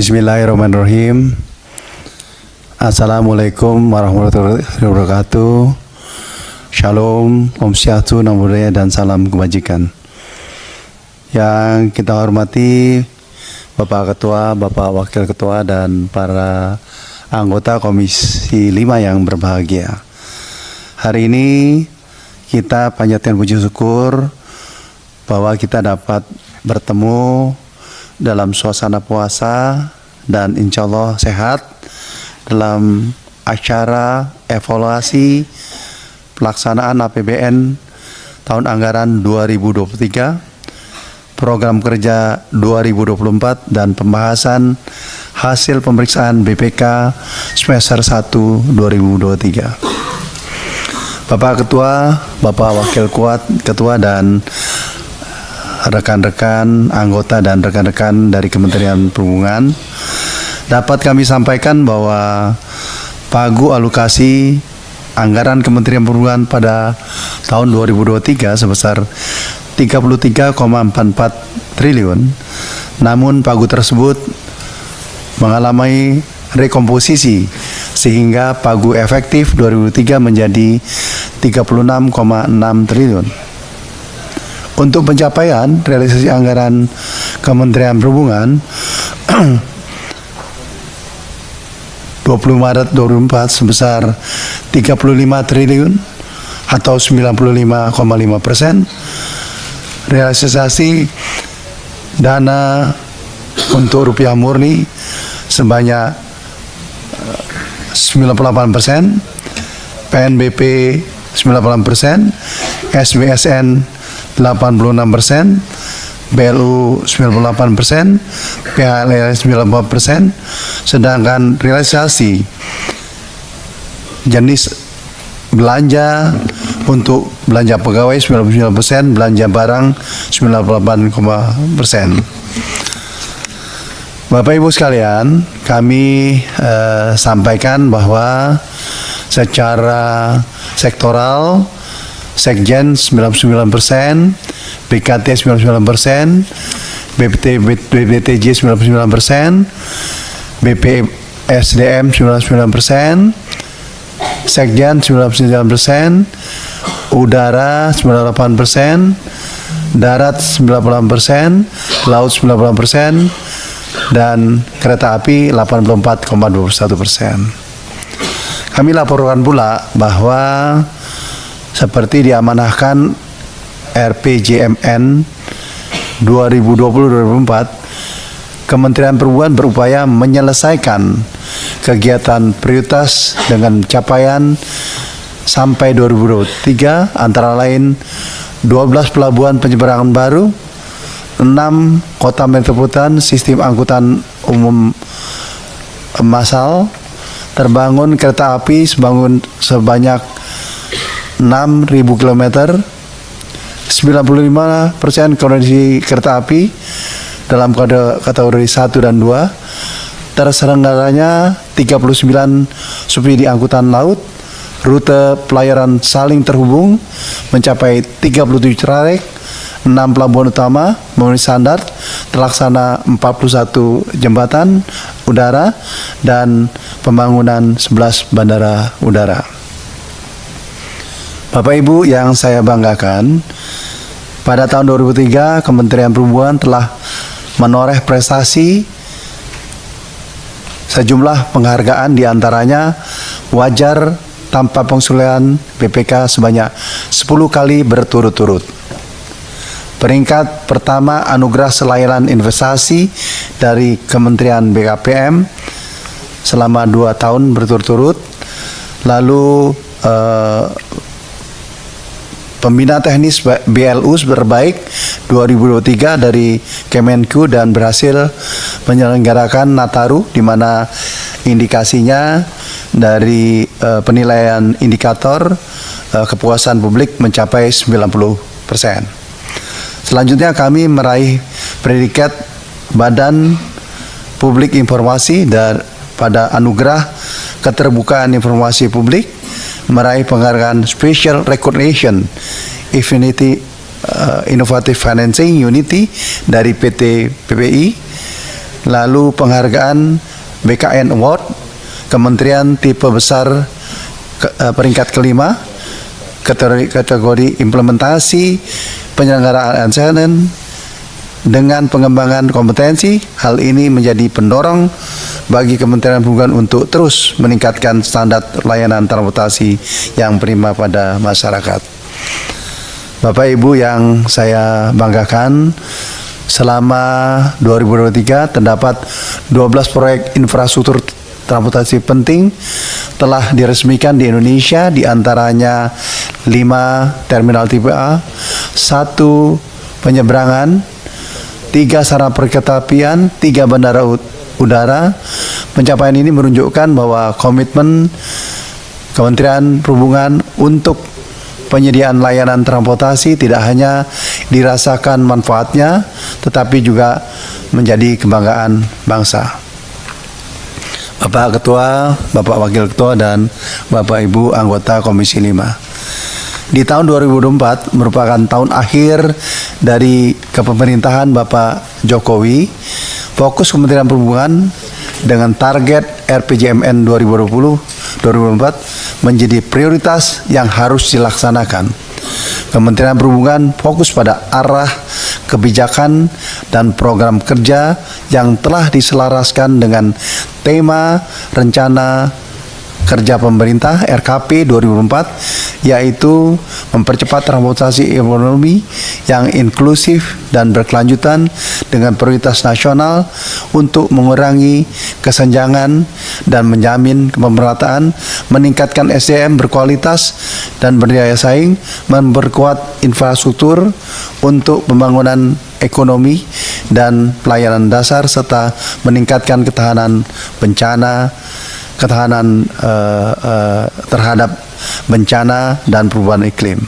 Bismillahirrahmanirrahim. Assalamualaikum warahmatullahi wabarakatuh. Shalom, Om Swastiastu, Namo Buddhaya, dan salam kebajikan. Yang kita hormati Bapak Ketua, Bapak Wakil Ketua, dan para anggota Komisi 5 yang berbahagia. Hari ini kita panjatkan puji syukur bahwa kita dapat bertemu dalam suasana puasa dan insya Allah sehat dalam acara evaluasi pelaksanaan APBN tahun anggaran 2023, program kerja 2024, dan pembahasan hasil pemeriksaan BPK semester 1 2023. Bapak Ketua, Bapak Wakil Ketua, dan rekan-rekan anggota dan rekan-rekan dari Kementerian Perhubungan, dapat kami sampaikan bahwa pagu alokasi anggaran Kementerian Perhubungan pada tahun 2023 sebesar 33,44 triliun. Namun pagu tersebut mengalami rekomposisi sehingga pagu efektif 2023 menjadi 36,6 triliun. Untuk pencapaian realisasi anggaran Kementerian Perhubungan 20 Maret 2024 sebesar 35 triliun atau 95,5%. Realisasi dana untuk rupiah murni sebanyak 98%, PNBP 98%, SBSN 86%, BLU 98%, PHLL 94%, sedangkan realisasi jenis belanja untuk belanja pegawai 99%, belanja barang 98%. Bapak Ibu sekalian, kami sampaikan bahwa secara sektoral Sekjen 99%, BKT 99%, BPTJ 99%, BPSDM 99%, Sekjen 99%, Udara 98%, Darat 98%, Laut 98%, dan Kereta Api 84,21%. Kami laporkan pula bahwa seperti diamanahkan RPJMN 2020-2024, Kementerian Perhubungan berupaya menyelesaikan kegiatan prioritas dengan capaian sampai 2023, antara lain 12 pelabuhan penyeberangan baru, 6 kota metropolitan sistem angkutan umum massal, terbangun kereta api sebanyak 6.000 km, 95% kondisi kereta api dalam kategori 1 dan 2, terselenggaranya 39 subsidi angkutan laut, rute pelayaran saling terhubung mencapai 37 trayek, 6 pelabuhan utama memenuhi standar, terlaksana 41 jembatan udara, dan pembangunan 11 bandara udara. Bapak Ibu yang saya banggakan, pada tahun 2003 Kementerian Perhubungan telah menoreh prestasi sejumlah penghargaan, diantaranya wajar tanpa pengusulan BPK sebanyak 10 kali berturut-turut. Peringkat pertama anugerah selayanan investasi dari Kementerian BKPM selama 2 tahun berturut-turut. Lalu pembina teknis BLU terbaik 2023 dari Kemenku dan berhasil menyelenggarakan Nataru, di mana indikasinya dari penilaian indikator kepuasan publik mencapai 90%. Selanjutnya kami meraih predikat Badan Publik Informasi dan pada anugerah keterbukaan informasi publik, meraih penghargaan Special Recognition Innovative Financing Unity dari PT PPI, Lalu penghargaan BKN Award, Kementerian Tipe Besar peringkat kelima, kategori implementasi penyelenggaraan ASN dengan pengembangan kompetensi. Hal ini menjadi pendorong bagi Kementerian Perhubungan untuk terus meningkatkan standar layanan transportasi yang prima pada masyarakat. Bapak Ibu yang saya banggakan, selama 2023 terdapat 12 proyek infrastruktur transportasi penting telah diresmikan di Indonesia, di antaranya 5 terminal tipe A, 1 penyeberangan, 3 sarana perkereta-apian, 3 bandara udara. Pencapaian ini menunjukkan bahwa komitmen Kementerian Perhubungan untuk penyediaan layanan transportasi tidak hanya dirasakan manfaatnya, tetapi juga menjadi kebanggaan bangsa. Bapak Ketua, Bapak Wakil Ketua, dan Bapak Ibu anggota Komisi 5. Di tahun 2024 merupakan tahun akhir dari kepemerintahan Bapak Jokowi. Fokus Kementerian Perhubungan dengan target RPJMN 2020-2024 menjadi prioritas yang harus dilaksanakan. Kementerian Perhubungan fokus pada arah kebijakan dan program kerja yang telah diselaraskan dengan tema Rencana Kerja Pemerintah RKP 2024, yaitu mempercepat transportasi ekonomi yang inklusif dan berkelanjutan dengan prioritas nasional untuk mengurangi kesenjangan dan menjamin pemerataan, meningkatkan SDM berkualitas dan berdaya saing, memperkuat infrastruktur untuk pembangunan ekonomi dan pelayanan dasar, serta meningkatkan ketahanan terhadap bencana dan perubahan iklim.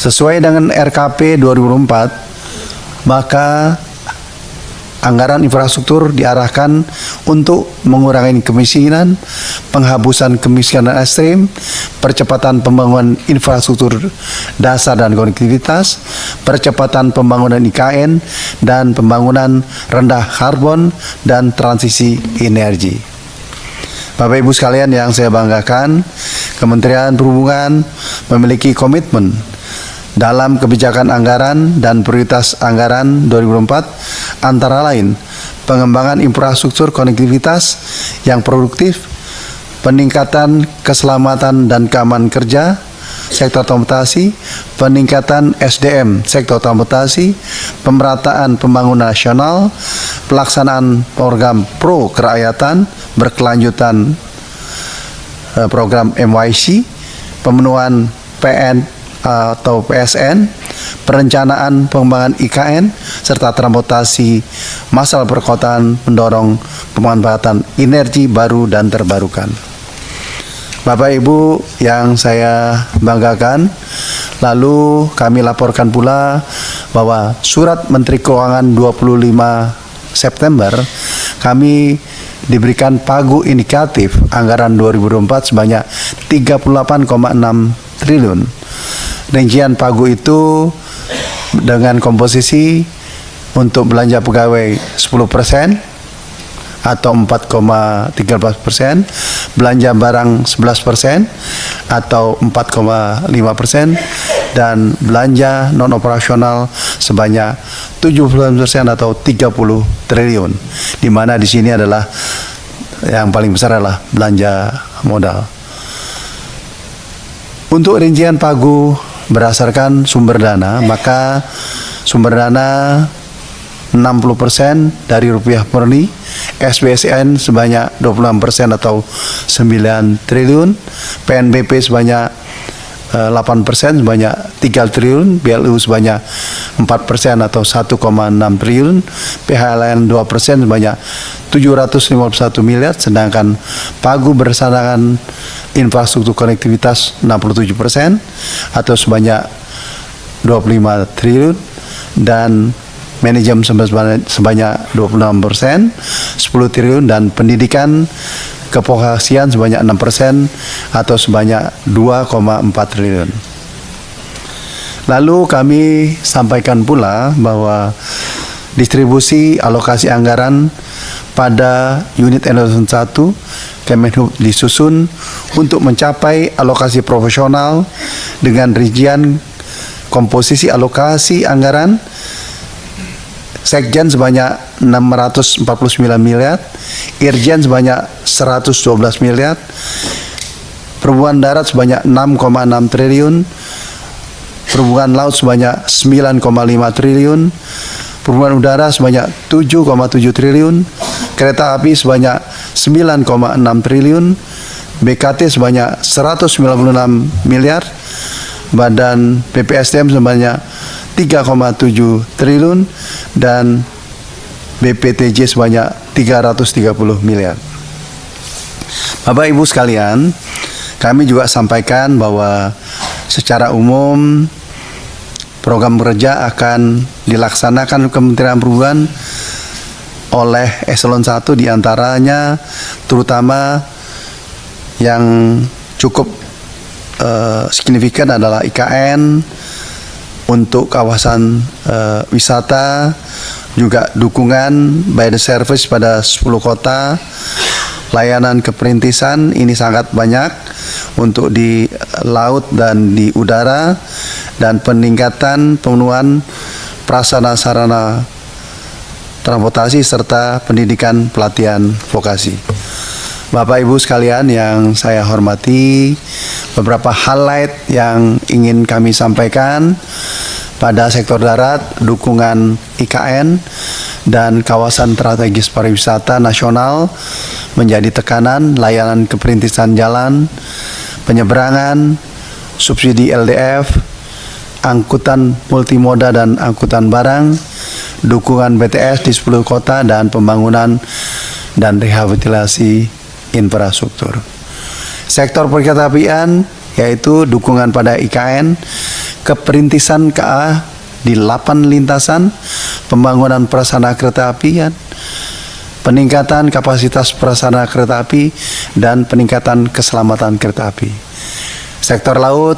Sesuai dengan RKP 2004, maka anggaran infrastruktur diarahkan untuk mengurangi kemiskinan, penghapusan kemiskinan ekstrim, percepatan pembangunan infrastruktur dasar dan konektivitas, percepatan pembangunan IKN, dan pembangunan rendah karbon dan transisi energi. Bapak Ibu sekalian yang saya banggakan, Kementerian Perhubungan memiliki komitmen dalam kebijakan anggaran dan prioritas anggaran 2024, antara lain pengembangan infrastruktur konektivitas yang produktif, peningkatan keselamatan dan keamanan kerja sektor transportasi, peningkatan SDM sektor transportasi, pemerataan pembangunan nasional, pelaksanaan program pro kerakyatan berkelanjutan, program MYC, pemenuhan PN atau PSN, perencanaan pengembangan IKN, serta transportasi massal perkotaan mendorong pemanfaatan energi baru dan terbarukan. Bapak Ibu yang saya banggakan, lalu kami laporkan pula bahwa surat Menteri Keuangan 25 September kami diberikan pagu indikatif anggaran 2024 sebanyak 38,6 triliun. Rincian pagu itu dengan komposisi untuk belanja pegawai 10% atau 4,13%, belanja barang 11% atau 4,5%, dan belanja non operasional sebanyak 70% atau 30 triliun. Di mana di sini adalah yang paling besar adalah belanja modal. Untuk rincian pagu berdasarkan sumber dana, maka sumber dana 60% dari rupiah murni, SBSN sebanyak 26% atau 9 triliun, PNBP sebanyak 8% sebanyak 3 triliun, BLU sebanyak 4% atau 1,6 triliun, PHLN 2% sebanyak 751 miliar, sedangkan pagu berdasarkan infrastruktur konektivitas 67% atau sebanyak 25 triliun, dan manajemen sebanyak 26%, 10 triliun, dan pendidikan kevokasian sebanyak 6% atau sebanyak 2,4 triliun. Lalu kami sampaikan pula bahwa distribusi alokasi anggaran pada unit eselon 1 Kemenhub disusun untuk mencapai alokasi proporsional dengan rincian komposisi alokasi anggaran Sekjen sebanyak 649 miliar, Irjen sebanyak 112 miliar, Perhubungan Darat sebanyak 6,6 triliun, Perhubungan Laut sebanyak 9,5 triliun, Perhubungan Udara sebanyak 7,7 triliun, Kereta Api sebanyak 9,6 triliun, BKT sebanyak 196 miliar, Badan BPSDM sebanyak 3,7 triliun, dan BPTJ sebanyak 330 miliar. Bapak Ibu sekalian, kami juga sampaikan bahwa secara umum program kerja akan dilaksanakan Kementerian Perhubungan oleh eselon 1, diantaranya terutama yang cukup signifikan adalah IKN untuk kawasan wisata, juga dukungan by the service pada 10 kota, layanan keperintisan ini sangat banyak untuk di laut dan di udara, dan peningkatan pemenuhan prasarana transportasi serta pendidikan pelatihan vokasi. Bapak Ibu sekalian yang saya hormati, beberapa highlight yang ingin kami sampaikan pada sektor darat, dukungan IKN dan kawasan strategis pariwisata nasional menjadi tekanan, layanan keperintisan jalan, penyeberangan, subsidi LDF, angkutan multimoda dan angkutan barang, dukungan BTS di 10 kota, dan pembangunan dan rehabilitasi infrastruktur. Sektor perkeretaapian yaitu dukungan pada IKN, keperintisan KA di 8 lintasan, pembangunan prasarana kereta apian, peningkatan kapasitas prasarana kereta api, dan peningkatan keselamatan kereta api. Sektor laut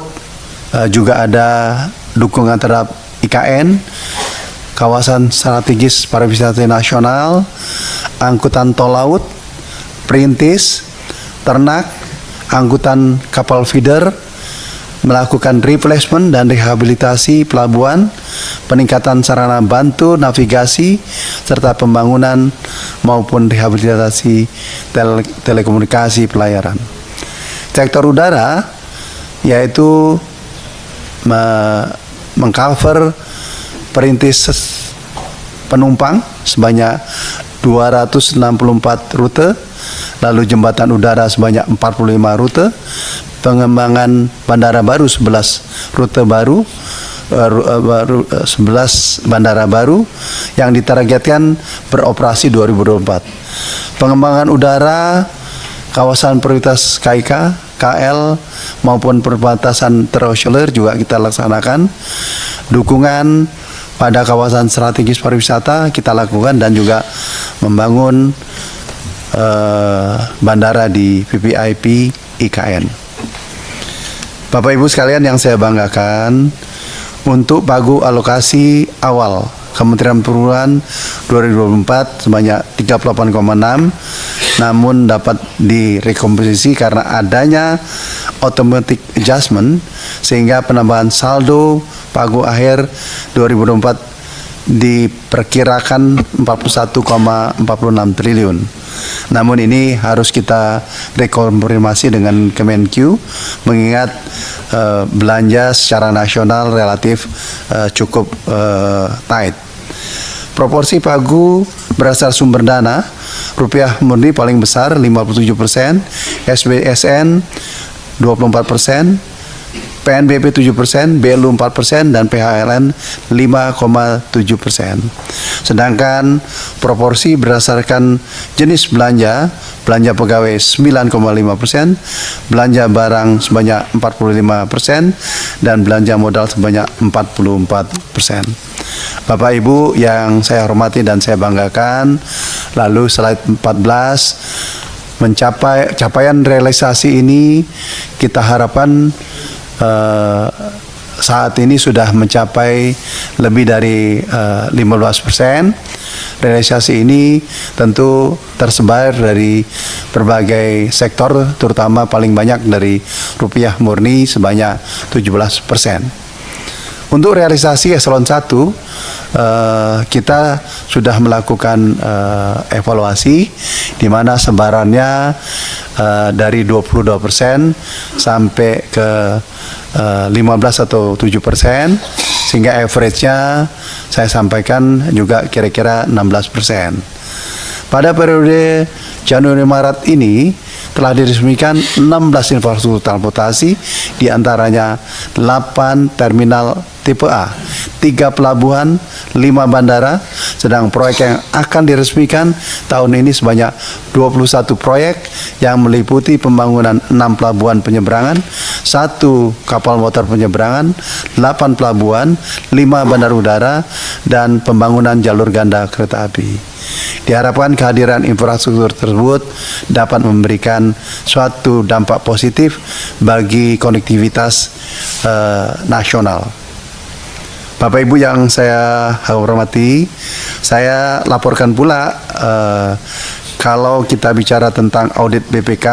juga ada dukungan terhadap IKN, kawasan strategis pariwisata nasional, angkutan tol laut, perintis, ternak, angkutan kapal feeder, melakukan replacement dan rehabilitasi pelabuhan, peningkatan sarana bantu navigasi, serta pembangunan maupun rehabilitasi telekomunikasi pelayaran. Sektor udara yaitu mengcover perintis penumpang sebanyak 264 rute, lalu jembatan udara sebanyak 45 rute, pengembangan bandara baru 11 rute baru, 11 bandara baru yang ditargetkan beroperasi 2024. Pengembangan udara kawasan prioritas KIK, KL maupun perbatasan terisolir juga kita laksanakan. Dukungan pada kawasan strategis pariwisata kita lakukan, dan juga membangun bandara di VVIP IKN. Bapak Ibu sekalian yang saya banggakan, untuk pagu alokasi awal Kementerian Perhubungan 2024 sebanyak 38,6, namun dapat direkomposisi karena adanya automatic adjustment, sehingga penambahan saldo pagu akhir 2024 diperkirakan 41,46 triliun. Namun ini harus kita rekonfirmasi dengan Kemenq, mengingat belanja secara nasional relatif cukup tight. Proporsi pagu berasal sumber dana, rupiah murni paling besar 57%, SBSN 24%, PNBP 7%, BLU 4%, dan PHLN 5,7%. Sedangkan proporsi berdasarkan jenis belanja, belanja pegawai 9,5%, belanja barang sebanyak 45%, dan belanja modal sebanyak 44%. Bapak Ibu yang saya hormati dan saya banggakan, lalu slide 14, capaian realisasi ini kita harapkan saat ini sudah mencapai lebih dari 15%, realisasi ini tentu tersebar dari berbagai sektor, terutama paling banyak dari rupiah murni sebanyak 17%. Untuk realisasi eselon 1, kita sudah melakukan evaluasi di mana sebarannya dari 22% sampai ke 15 atau 7%, sehingga average-nya saya sampaikan juga kira-kira 16%. Pada periode Januari-Maret ini telah diresmikan 16 infrastruktur transportasi, diantaranya 8 terminal tipe A, 3 pelabuhan, 5 bandara, sedang proyek yang akan diresmikan tahun ini sebanyak 21 proyek yang meliputi pembangunan 6 pelabuhan penyeberangan, 1 kapal motor penyeberangan, 8 pelabuhan, 5 bandar udara, dan pembangunan jalur ganda kereta api. Diharapkan kehadiran infrastruktur tersebut dapat memberikan suatu dampak positif bagi konektivitas nasional. Bapak Ibu yang saya hormati, saya laporkan pula kalau kita bicara tentang audit BPK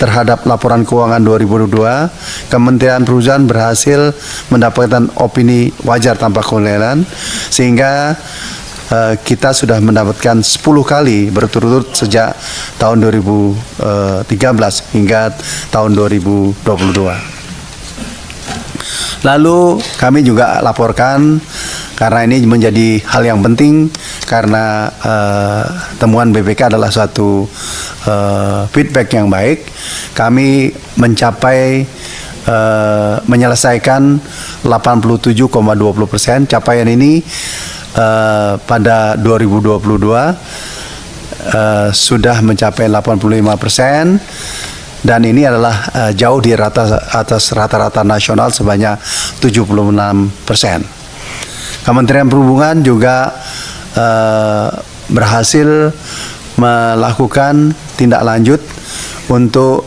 terhadap laporan keuangan 2022, Kementerian Perusahaan berhasil mendapatkan opini wajar tanpa penilaian, sehingga kita sudah mendapatkan 10 kali berturut-turut sejak tahun 2013 hingga tahun 2022. Lalu kami juga laporkan, karena ini menjadi hal yang penting, karena temuan BPK adalah suatu feedback yang baik. Kami mencapai menyelesaikan 87,20%. Capaian ini pada 2022 sudah mencapai 85%, dan ini adalah jauh di atas rata-rata nasional sebanyak 76%. Kementerian Perhubungan juga berhasil melakukan tindak lanjut untuk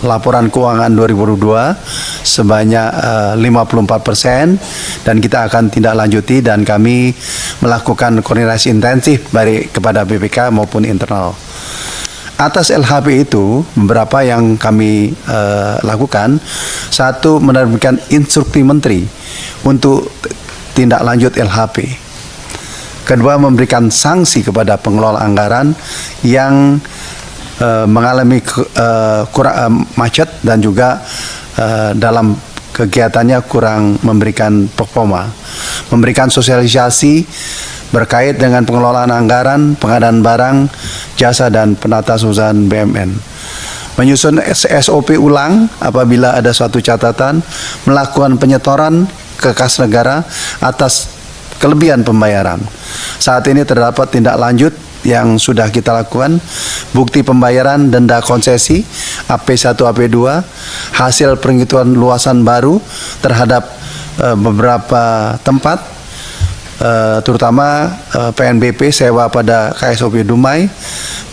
laporan keuangan 2022 sebanyak 54%, dan kita akan tindak lanjuti dan kami melakukan koordinasi intensif baik kepada BPK maupun internal. Atas LHP itu, beberapa yang kami lakukan. Satu, menerbitkan instruksi menteri untuk tindak lanjut LHP. Kedua, memberikan sanksi kepada pengelola anggaran yang mengalami macet dan juga dalam kegiatannya kurang memberikan performa. Memberikan sosialisasi berkait dengan pengelolaan anggaran, pengadaan barang, jasa, dan penatausahaan BUMN. Menyusun SOP ulang apabila ada suatu catatan, melakukan penyetoran ke kas negara atas kelebihan pembayaran. Saat ini terdapat tindak lanjut yang sudah kita lakukan, bukti pembayaran denda konsesi AP1 AP2, hasil penghitungan luasan baru terhadap beberapa tempat, terutama PNBP sewa pada KSOP Dumai,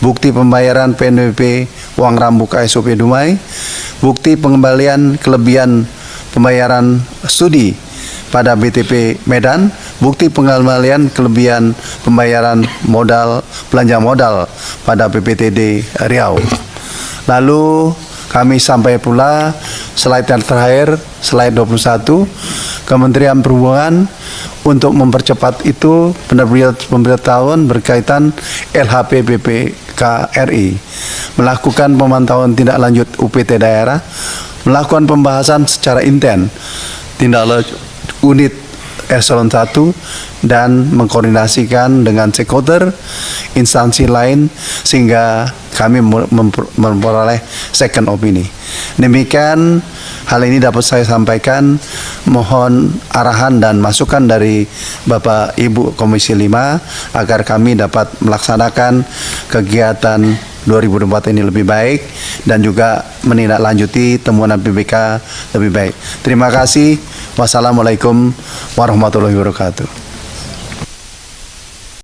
bukti pembayaran PNBP uang rambu KSOP Dumai, bukti pengembalian kelebihan pembayaran studi pada BTP Medan, bukti pengembalian kelebihan pembayaran modal belanja modal pada PPTD Riau. Lalu kami sampai pula slide yang terakhir, slide 21, Kementerian Perhubungan untuk mempercepat itu pemberitahuan berkaitan LHP BPK RI, melakukan pemantauan tindak lanjut UPT daerah, melakukan pembahasan secara intens tindak lanjut unit eselon 1 dan mengkoordinasikan dengan stakeholder instansi lain sehingga kami memperoleh second opini. Demikian hal ini dapat saya sampaikan. Mohon arahan dan masukan dari Bapak Ibu Komisi 5 agar kami dapat melaksanakan kegiatan 2024 ini lebih baik dan juga menindaklanjuti temuan BPK lebih baik. Terima kasih. Wassalamualaikum warahmatullahi wabarakatuh.